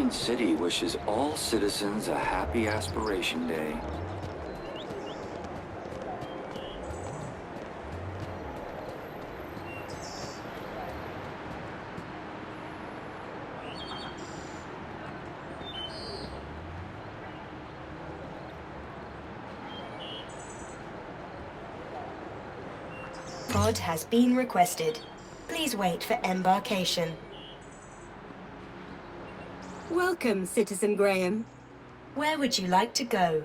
Union City wishes all citizens a happy Aspiration Day. Pod has been requested. Please wait for embarkation. Welcome, Citizen Graham. Where would you like to go?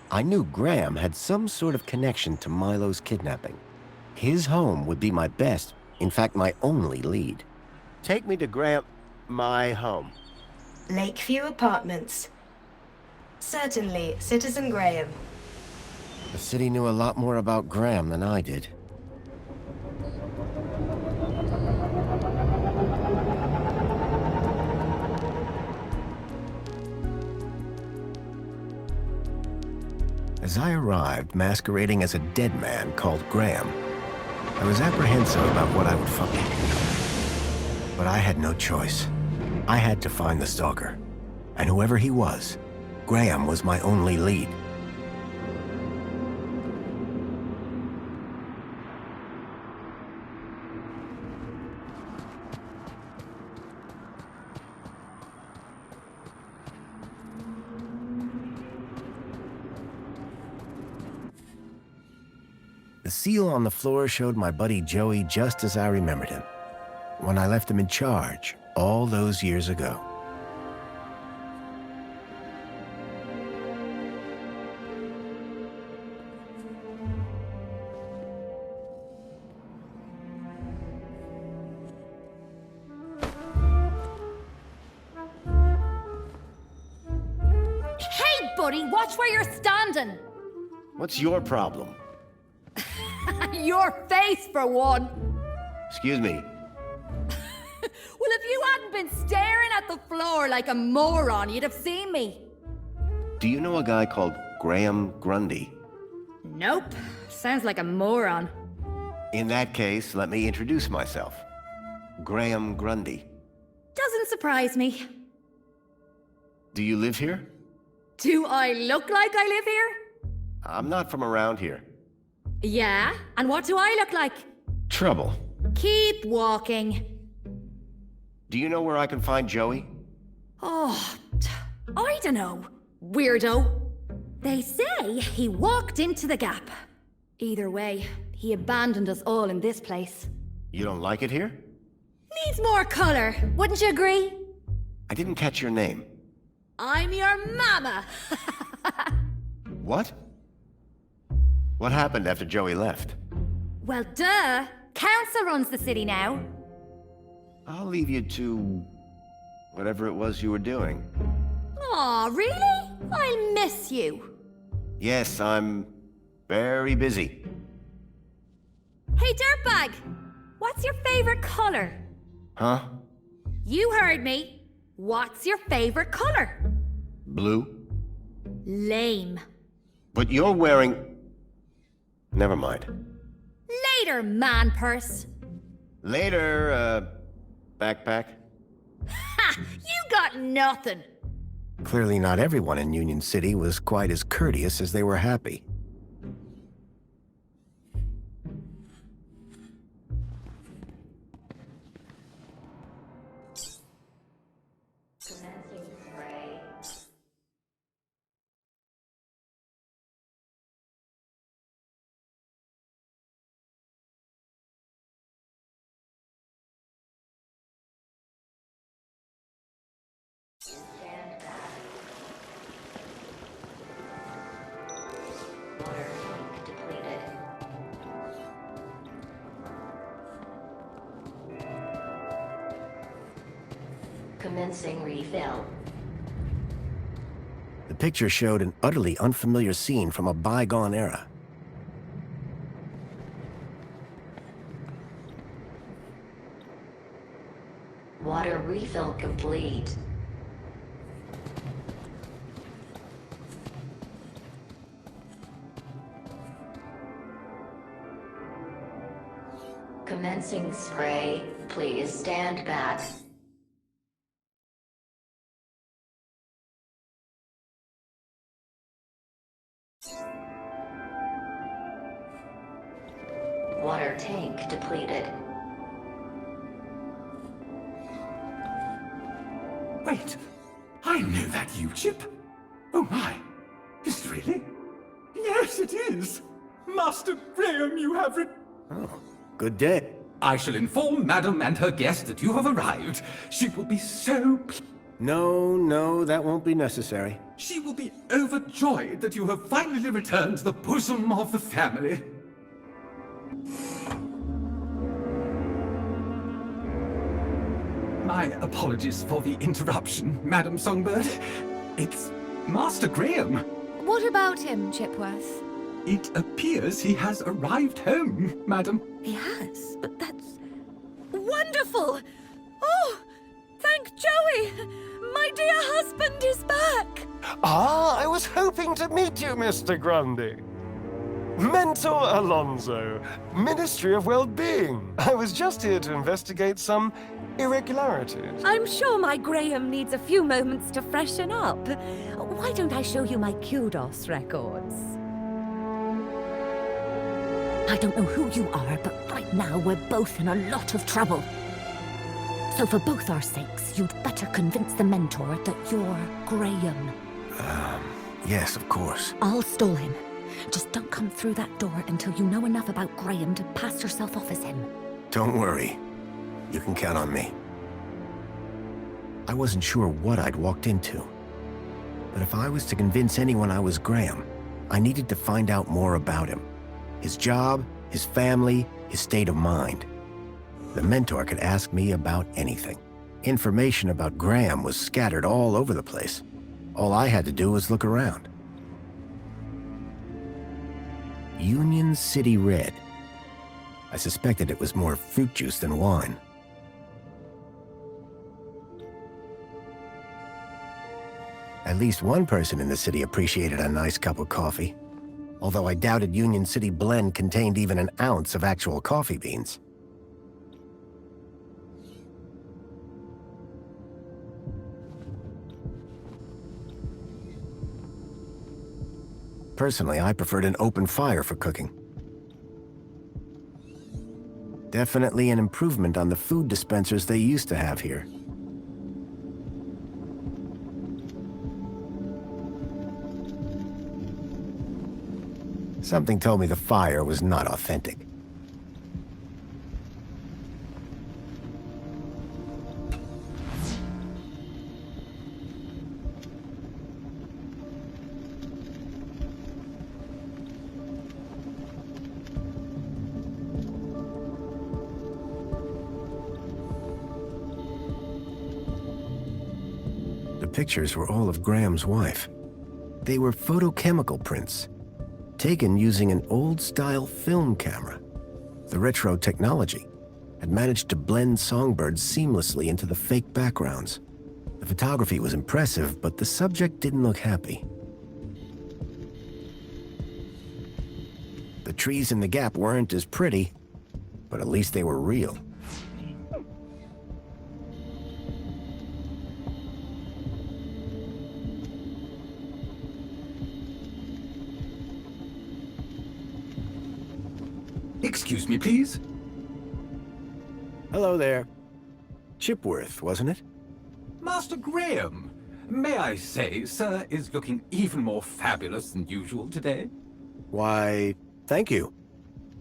I knew Graham had some sort of connection to Milo's kidnapping. His home would be my best, in fact, my only lead. Take me to my home. Lakeview Apartments. Certainly, Citizen Graham. The city knew a lot more about Graham than I did. As I arrived, masquerading as a dead man called Graham, I was apprehensive about what I would find. But I had no choice. I had to find the stalker. And whoever he was, Graham was my only lead. The seal on the floor showed my buddy Joey just as I remembered him, when I left him in charge all those years ago. Hey, buddy, watch where you're standing! What's your problem? Your face, for one! Excuse me. Well, if you hadn't been staring at the floor like a moron, you'd have seen me. Do you know a guy called Graham Grundy? Nope. Sounds like a moron. In that case, let me introduce myself. Graham Grundy. Doesn't surprise me. Do you live here? Do I look like I live here? I'm not from around here. Yeah? And what do I look like? Trouble. Keep walking. Do you know where I can find Joey? Oh, I dunno. Weirdo. They say he walked into the gap. Either way, he abandoned us all in this place. You don't like it here? Needs more color, wouldn't you agree? I didn't catch your name. I'm your mama. What? What happened after Joey left? Well, duh. Council runs the city now. I'll leave you to whatever it was you were doing. Aw, really? I'll miss you. Yes, I'm very busy. Hey, dirtbag! What's your favorite color? Huh? You heard me. What's your favorite color? Blue? Lame. But you're wearing... Never mind. Later, man purse. Later, backpack. Ha! You got nothing. Clearly not everyone in Union City was quite as courteous as they were happy. Commencing refill. The picture showed an utterly unfamiliar scene from a bygone era. Water refill complete. Commencing spray. Please stand back. Water tank depleted. Wait, I know that you, Chip. Oh my, is it really? Yes, it is. Master Graham, you have Oh, good day. I shall inform Madam and her guest that you have arrived. She will be so No, that won't be necessary. She will be overjoyed that you have finally returned to the bosom of the family. My apologies for the interruption, Madam Songbird. It's Master Graham. What about him, Chipworth? It appears he has arrived home, Madam. He has, but that's wonderful! Oh, thank Joey! My dear husband is back! I was hoping to meet you, Mr. Grundy. Mentor Alonso, Ministry of Well-Being. I was just here to investigate some irregularities. I'm sure my Graham needs a few moments to freshen up. Why don't I show you my kudos records? I don't know who you are, but right now we're both in a lot of trouble. So for both our sakes, you'd better convince the mentor that you're Graham. Yes, of course. I'll stall him. Just don't come through that door until you know enough about Graham to pass yourself off as him. Don't worry. You can count on me. I wasn't sure what I'd walked into. But if I was to convince anyone I was Graham, I needed to find out more about him. His job, his family, his state of mind. The mentor could ask me about anything. Information about Graham was scattered all over the place. All I had to do was look around. Union City Red. I suspected it was more fruit juice than wine. At least one person in the city appreciated a nice cup of coffee. Although I doubted Union City Blend contained even an ounce of actual coffee beans. Personally, I preferred an open fire for cooking. Definitely an improvement on the food dispensers they used to have here. Something told me the fire was not authentic. The pictures were all of Graham's wife. They were photochemical prints, taken using an old-style film camera. The retro technology had managed to blend songbirds seamlessly into the fake backgrounds. The photography was impressive, but the subject didn't look happy. The trees in the gap weren't as pretty, but at least they were real. Excuse me, please. Hello there. Chipworth, wasn't it? Master Graham. May I say, sir is looking even more fabulous than usual today. Why, thank you.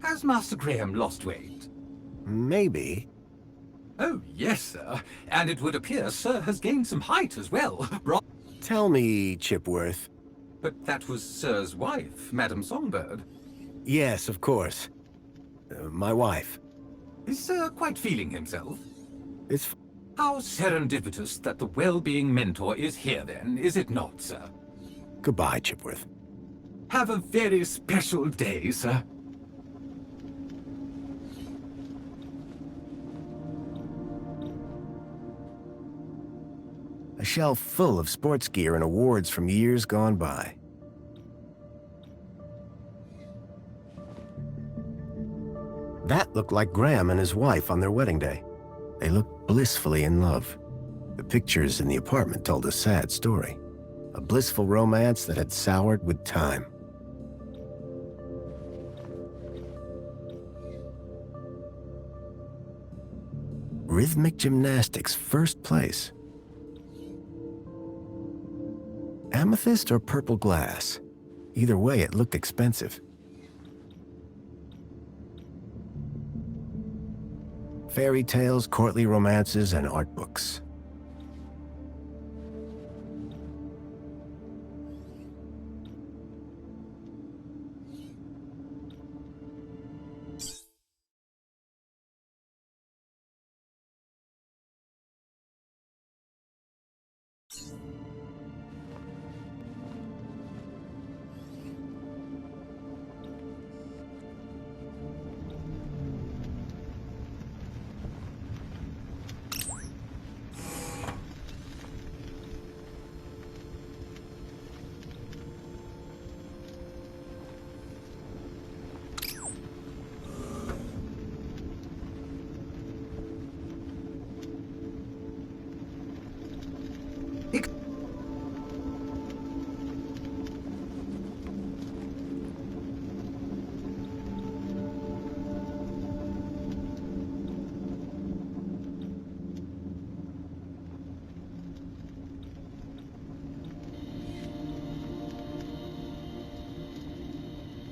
Has Master Graham lost weight? Maybe. Oh, yes, sir. And it would appear sir has gained some height as well. Tell me, Chipworth. But that was sir's wife, Madam Songbird. Yes, of course. My wife. Is sir quite feeling himself? It's... How serendipitous that the well-being mentor is here then, is it not, sir? Goodbye, Chipworth. Have a very special day, sir. A shelf full of sports gear and awards from years gone by. That looked like Graham and his wife on their wedding day. They looked blissfully in love. The pictures in the apartment told a sad story. A blissful romance that had soured with time. Rhythmic gymnastics, first place. Amethyst or purple glass? Either way, it looked expensive. Fairy tales, courtly romances, and art books.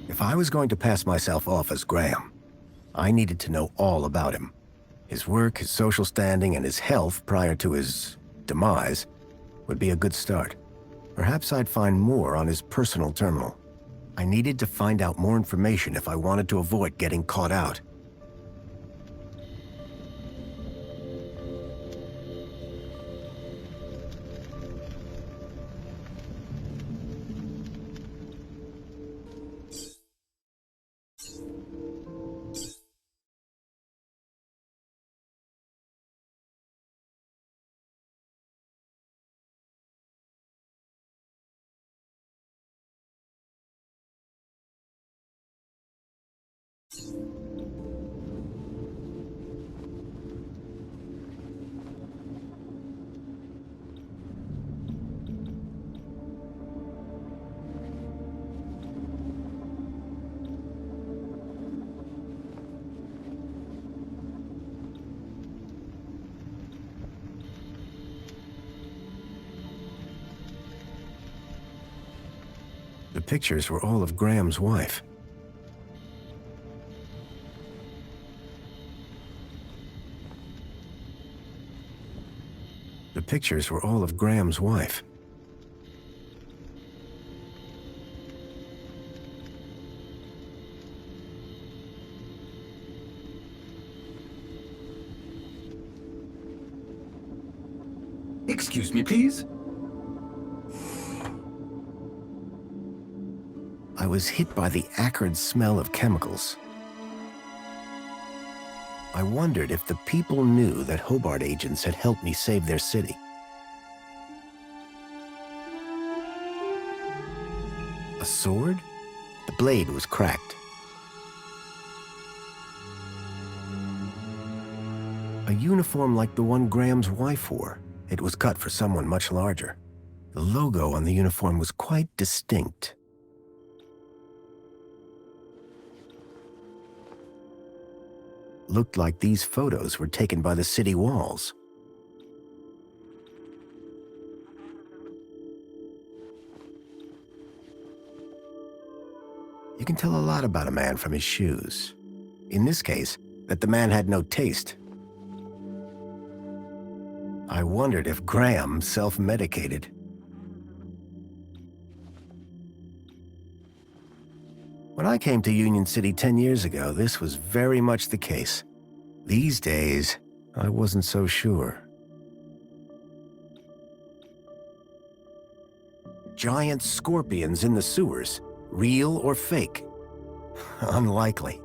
If I was going to pass myself off as Graham, I needed to know all about him. His work, his social standing, and his health prior to his demise would be a good start. Perhaps I'd find more on his personal terminal. I needed to find out more information if I wanted to avoid getting caught out. The pictures were all of Graham's wife. The pictures were all of Graham's wife. Excuse me, please? I was hit by the acrid smell of chemicals. I wondered if the people knew that Hobart agents had helped me save their city. A sword? The blade was cracked. A uniform like the one Graham's wife wore. It was cut for someone much larger. The logo on the uniform was quite distinct. Looked like these photos were taken by the city walls. You can tell a lot about a man from his shoes. In this case, that the man had no taste. I wondered if Graham self-medicated. When I came to Union City 10 years ago, this was very much the case. These days, I wasn't so sure. Giant scorpions in the sewers, real or fake? Unlikely.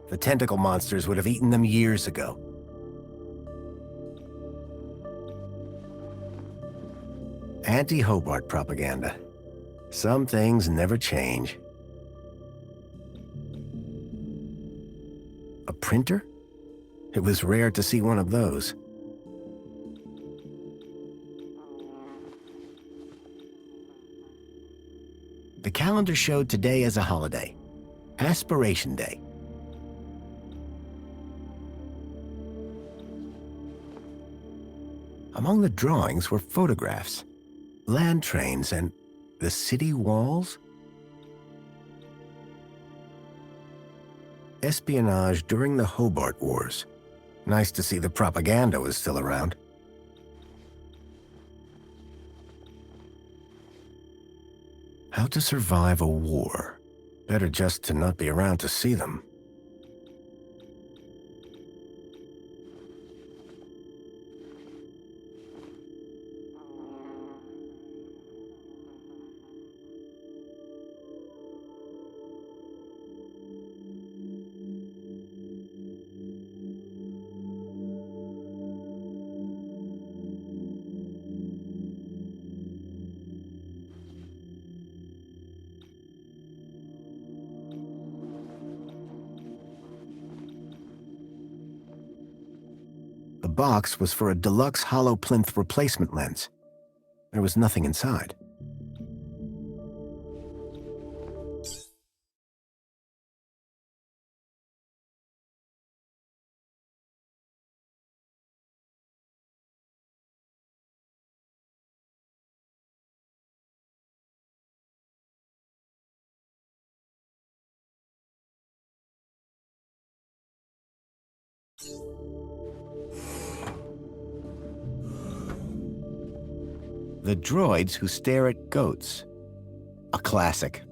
The tentacle monsters would have eaten them years ago. Anti-Hobart propaganda. Some things never change. A printer? It was rare to see one of those. The calendar showed today as a holiday. Aspiration Day. Among the drawings were photographs, land trains, and the city walls? Espionage during the Hobart Wars. Nice to see the propaganda was still around. How to survive a war. Better just to not be around to see them. The box was for a deluxe hollow plinth replacement lens. There was nothing inside. The droids who stare at goats. A classic.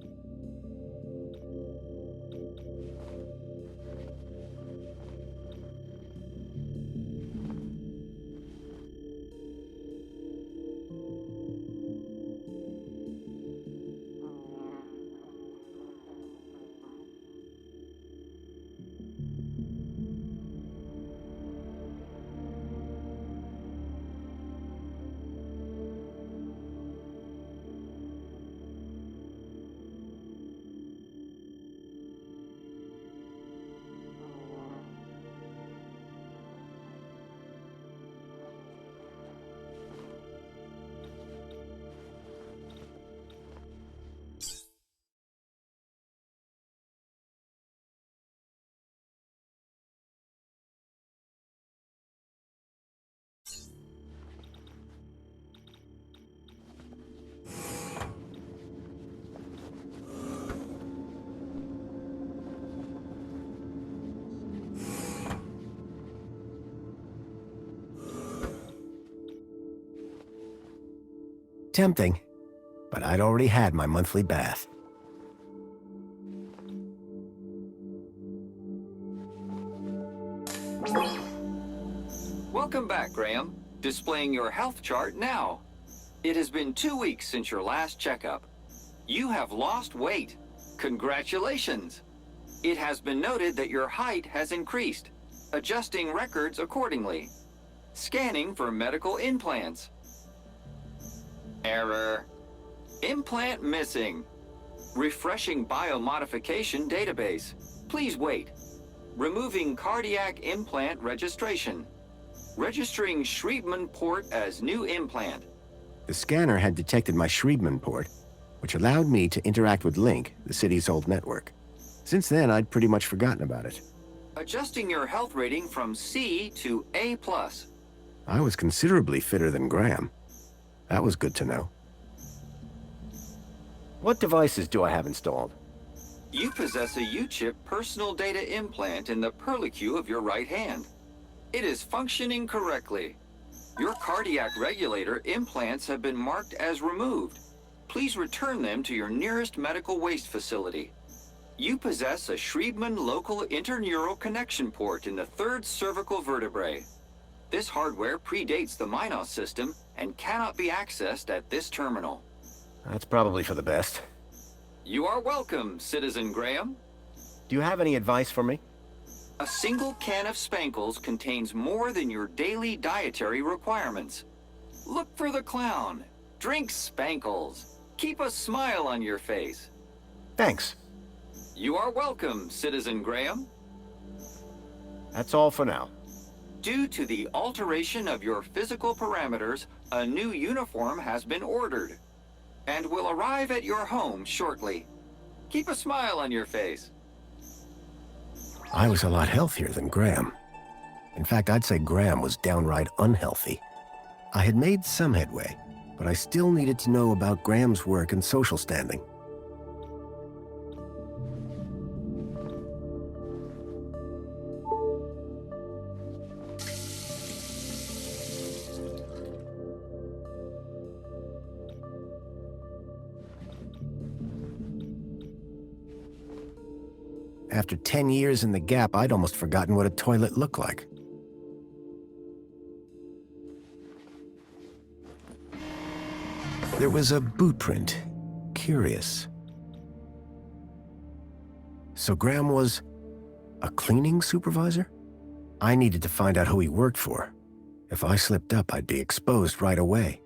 Tempting, but I'd already had my monthly bath. Welcome back, Graham. Displaying your health chart now. It has been 2 weeks since your last checkup. You have lost weight. Congratulations. It has been noted that your height has increased, adjusting records accordingly. Scanning for medical implants. Error. Implant missing. Refreshing biomodification database. Please wait. Removing cardiac implant registration. Registering Schriebman port as new implant. The scanner had detected my Schriebman port, which allowed me to interact with Link, the city's old network. Since then, I'd pretty much forgotten about it. Adjusting your health rating from C to A+. I was considerably fitter than Graham. That was good to know. What devices do I have installed? You possess a U-chip personal data implant in the perlicue of your right hand. It is functioning correctly. Your cardiac regulator implants have been marked as removed. Please return them to your nearest medical waste facility. You possess a Schriebman local interneural connection port in the third cervical vertebrae. This hardware predates the Minos system and cannot be accessed at this terminal. That's probably for the best. You are welcome, Citizen Graham. Do you have any advice for me? A single can of Spankles contains more than your daily dietary requirements. Look for the clown. Drink Spankles. Keep a smile on your face. Thanks. You are welcome, Citizen Graham. That's all for now. Due to the alteration of your physical parameters, a new uniform has been ordered and will arrive at your home shortly. Keep a smile on your face. I was a lot healthier than Graham. In fact, I'd say Graham was downright unhealthy. I had made some headway, but I still needed to know about Graham's work and social standing. After 10 years in the Gap, I'd almost forgotten what a toilet looked like. There was a boot print. Curious. So Graham was a cleaning supervisor? I needed to find out who he worked for. If I slipped up, I'd be exposed right away.